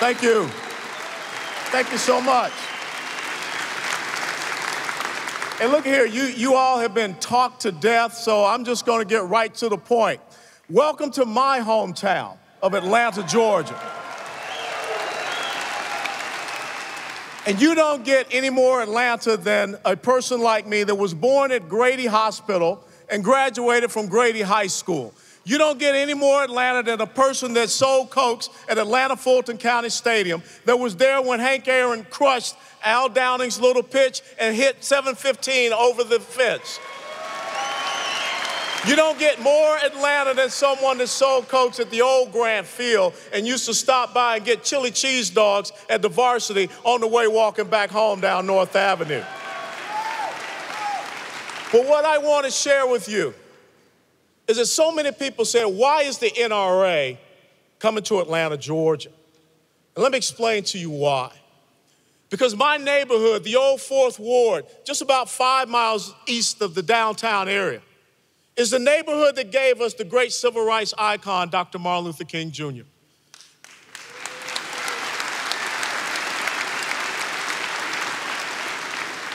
Thank you. Thank you so much. And look here, you all have been talked to death, so I'm just going to get right to the point. Welcome to my hometown of Atlanta, Georgia. And you don't get any more Atlanta than a person like me that was born at Grady Hospital and graduated from Grady High School. You don't get any more Atlanta than a person that sold Cokes at Atlanta Fulton County Stadium, that was there when Hank Aaron crushed Al Downing's little pitch and hit 715 over the fence. You don't get more Atlanta than someone that sold Cokes at the old Grant Field and used to stop by and get chili cheese dogs at the Varsity on the way walking back home down North Avenue. But what I want to share with you is that so many people say, why is the NRA coming to Atlanta, Georgia? And let me explain to you why. Because my neighborhood, the old 4th Ward, just about 5 miles east of the downtown area, is the neighborhood that gave us the great civil rights icon, Dr. Martin Luther King Jr.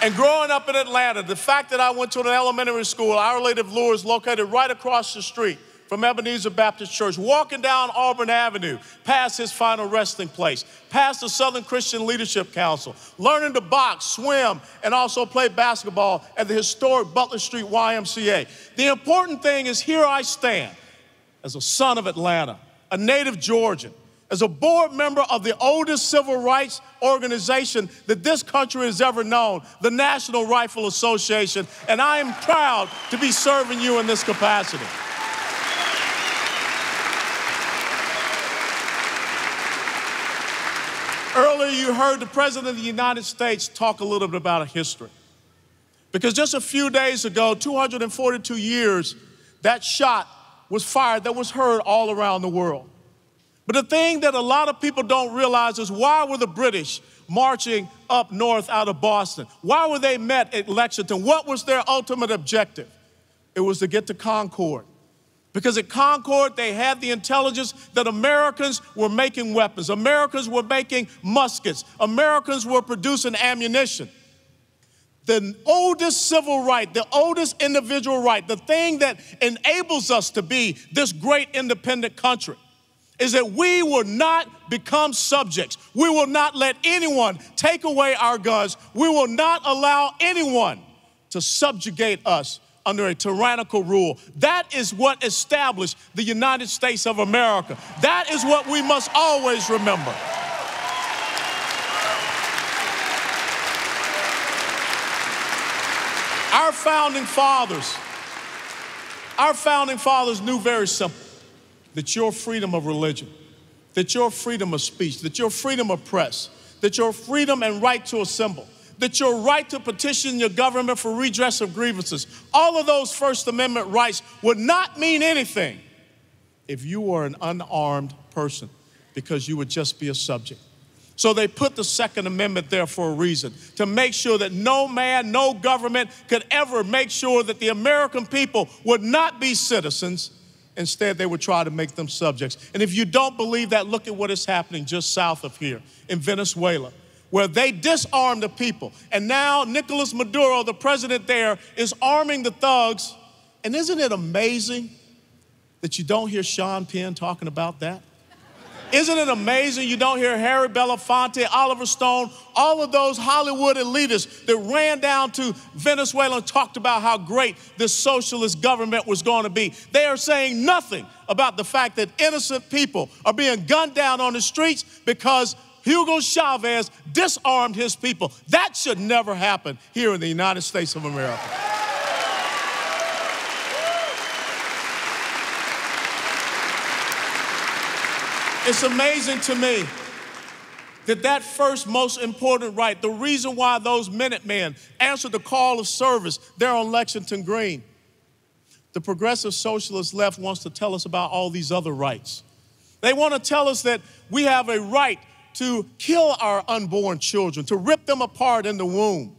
And growing up in Atlanta, the fact that I went to an elementary school, Our Lady of Lourdes, located right across the street from Ebenezer Baptist Church, walking down Auburn Avenue, past his final resting place, past the Southern Christian Leadership Council, learning to box, swim, and also play basketball at the historic Butler Street YMCA. The important thing is, here I stand as a son of Atlanta, a native Georgian, as a board member of the oldest civil rights organization that this country has ever known, the National Rifle Association, and I am proud to be serving you in this capacity. Earlier, you heard the President of the United States talk a little bit about a history. Because just a few days ago, 242 years, that shot was fired that was heard all around the world. But the thing that a lot of people don't realize is, why were the British marching up north out of Boston? Why were they met at Lexington? What was their ultimate objective? It was to get to Concord. Because at Concord, they had the intelligence that Americans were making weapons. Americans were making muskets. Americans were producing ammunition. The oldest civil right, the oldest individual right, the thing that enables us to be this great independent country, is that we will not become subjects. We will not let anyone take away our guns. We will not allow anyone to subjugate us under a tyrannical rule. That is what established the United States of America. That is what we must always remember. Our founding fathers knew very simple, that your freedom of religion, that your freedom of speech, that your freedom of press, that your freedom and right to assemble, that your right to petition your government for redress of grievances, all of those First Amendment rights would not mean anything if you were an unarmed person, because you would just be a subject. So they put the Second Amendment there for a reason, to make sure that no man, no government could ever make sure that the American people would not be citizens. Instead, they would try to make them subjects. And if you don't believe that, look at what is happening just south of here in Venezuela, where they disarmed the people. And now Nicolas Maduro, the president there, is arming the thugs. And isn't it amazing that you don't hear Sean Penn talking about that? Isn't it amazing you don't hear Harry Belafonte, Oliver Stone, all of those Hollywood elitists that ran down to Venezuela and talked about how great this socialist government was going to be? They are saying nothing about the fact that innocent people are being gunned down on the streets because Hugo Chavez disarmed his people. That should never happen here in the United States of America. It's amazing to me that that first most important right, the reason why those Minutemen answered the call of service there on Lexington Green, the progressive socialist left wants to tell us about all these other rights. They want to tell us that we have a right to kill our unborn children, to rip them apart in the womb.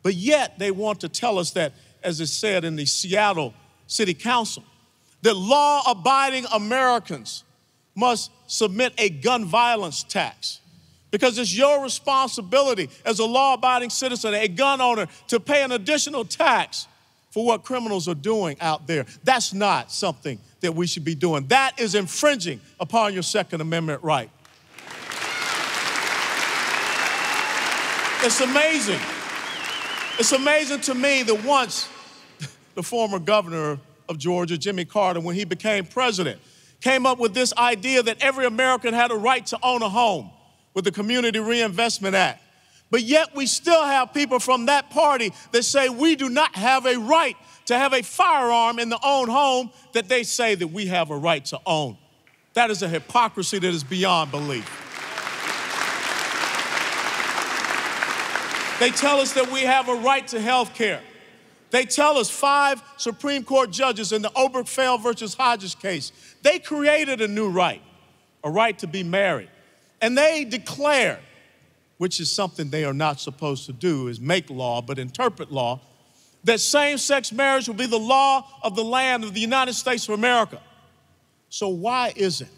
But yet they want to tell us that, as it said in the Seattle City Council, that law-abiding Americans must submit a gun violence tax, because it's your responsibility as a law-abiding citizen, a gun owner, to pay an additional tax for what criminals are doing out there. That's not something that we should be doing. That is infringing upon your Second Amendment right. It's amazing. It's amazing to me that once the former governor of Georgia, Jimmy Carter, when he became president, came up with this idea that every American had a right to own a home with the Community Reinvestment Act. But yet we still have people from that party that say we do not have a right to have a firearm in the own home that they say that we have a right to own. That is a hypocrisy that is beyond belief. They tell us that we have a right to health care. They tell us 5 Supreme Court judges in the Obergefell versus Hodges case, they created a new right, a right to be married. And they declare, which is something they are not supposed to do, is make law, but interpret law, that same-sex marriage will be the law of the land of the United States of America. So why is it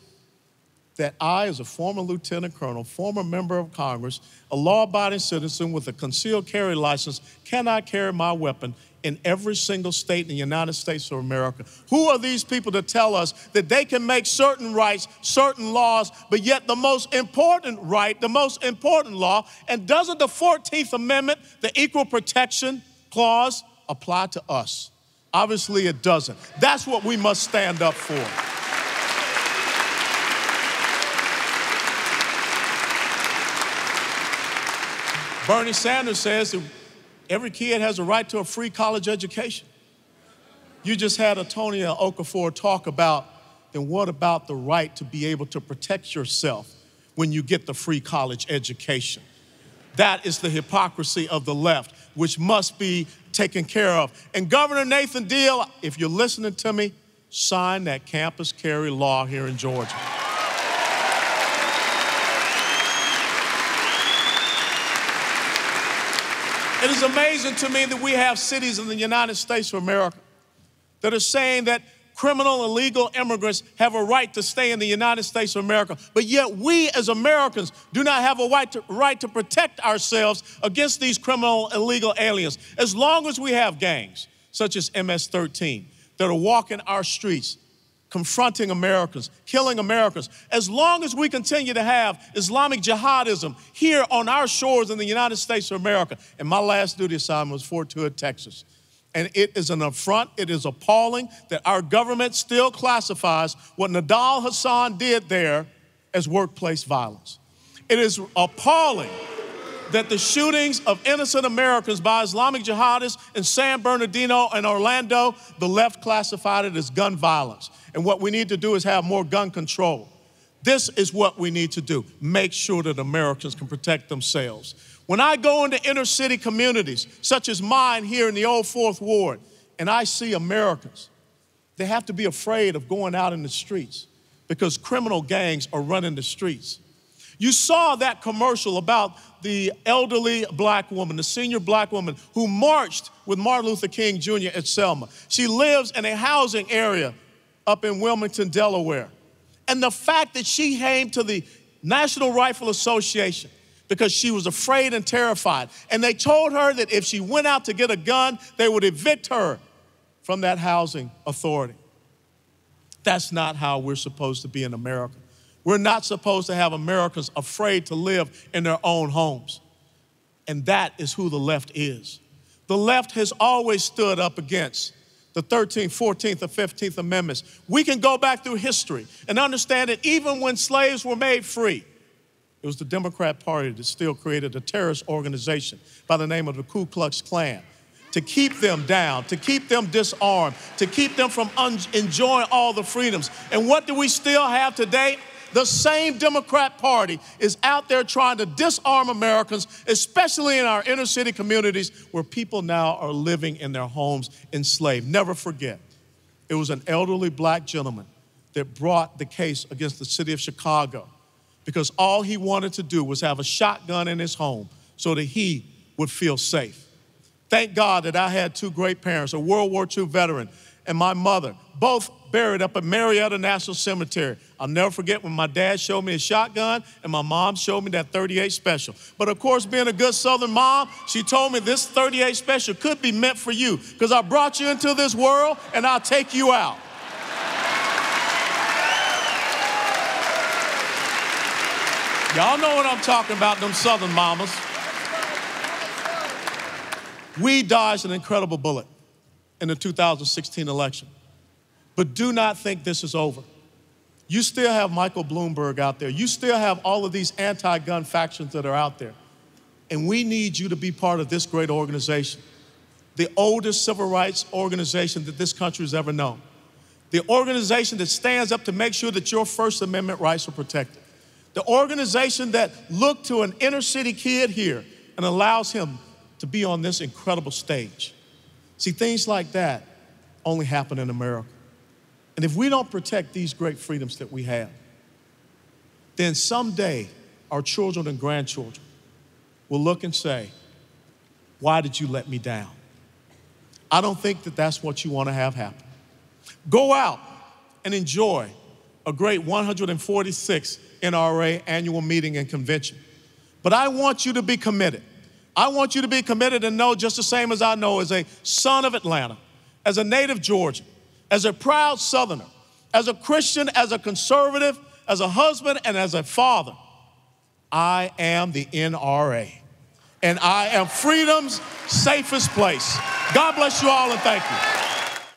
that I, as a former lieutenant colonel, former member of Congress, a law-abiding citizen with a concealed carry license, cannot carry my weapon in every single state in the United States of America? Who are these people to tell us that they can make certain rights, certain laws, but yet the most important right, the most important law, and doesn't the 14th Amendment, the Equal Protection Clause, apply to us? Obviously it doesn't. That's what we must stand up for. Bernie Sanders says that every kid has a right to a free college education. You just had Antonia Okafor talk about, then what about the right to be able to protect yourself when you get the free college education? That is the hypocrisy of the left, which must be taken care of. And Governor Nathan Deal, if you're listening to me, sign that campus carry law here in Georgia. It is amazing to me that we have cities in the United States of America that are saying that criminal and illegal immigrants have a right to stay in the United States of America, but yet we as Americans do not have a right to protect ourselves against these criminal illegal aliens. As long as we have gangs, such as MS-13, that are walking our streets, confronting Americans, killing Americans, as long as we continue to have Islamic jihadism here on our shores in the United States of America. And my last duty assignment was Fort Hood, Texas. And it is an affront, it is appalling that our government still classifies what Nidal Hassan did there as workplace violence. It is appalling that the shootings of innocent Americans by Islamic jihadists in San Bernardino and Orlando, the left classified it as gun violence. And what we need to do is have more gun control. This is what we need to do. Make sure that Americans can protect themselves. When I go into inner city communities, such as mine here in the old 4th Ward, and I see Americans, they have to be afraid of going out in the streets because criminal gangs are running the streets. You saw that commercial about the elderly black woman, the senior black woman who marched with Martin Luther King Jr. at Selma. She lives in a housing area up in Wilmington, Delaware. And the fact that she came to the National Rifle Association because she was afraid and terrified. And they told her that if she went out to get a gun, they would evict her from that housing authority. That's not how we're supposed to be in America. We're not supposed to have Americans afraid to live in their own homes. And that is who the left is. The left has always stood up against the 13th, 14th, and 15th Amendments. We can go back through history and understand that even when slaves were made free, it was the Democrat Party that still created a terrorist organization by the name of the Ku Klux Klan to keep them down, to keep them disarmed, to keep them from enjoying all the freedoms. And what do we still have today? The same Democrat Party is out there trying to disarm Americans, especially in our inner city communities where people now are living in their homes enslaved. Never forget, it was an elderly black gentleman that brought the case against the city of Chicago because all he wanted to do was have a shotgun in his home so that he would feel safe. Thank God that I had 2 great parents, a World War II veteran and my mother, both buried up at Marietta National Cemetery. I'll never forget when my dad showed me a shotgun and my mom showed me that 38 Special. But of course, being a good Southern mom, she told me this 38 Special could be meant for you because I brought you into this world and I'll take you out. Y'all know what I'm talking about, them Southern mamas. We dodged an incredible bullet in the 2016 election. But do not think this is over. You still have Michael Bloomberg out there. You still have all of these anti-gun factions that are out there. And we need you to be part of this great organization, the oldest civil rights organization that this country has ever known, the organization that stands up to make sure that your First Amendment rights are protected, the organization that looked to an inner city kid here and allows him to be on this incredible stage. See, things like that only happen in America. And if we don't protect these great freedoms that we have, then someday our children and grandchildren will look and say, why did you let me down? I don't think that that's what you want to have happen. Go out and enjoy a great 146th NRA Annual Meeting and Convention. But I want you to be committed. I want you to be committed and know, just the same as I know, as a son of Atlanta, as a native Georgian, as a proud Southerner, as a Christian, as a conservative, as a husband, and as a father, I am the NRA. And I am freedom's safest place. God bless you all and thank you.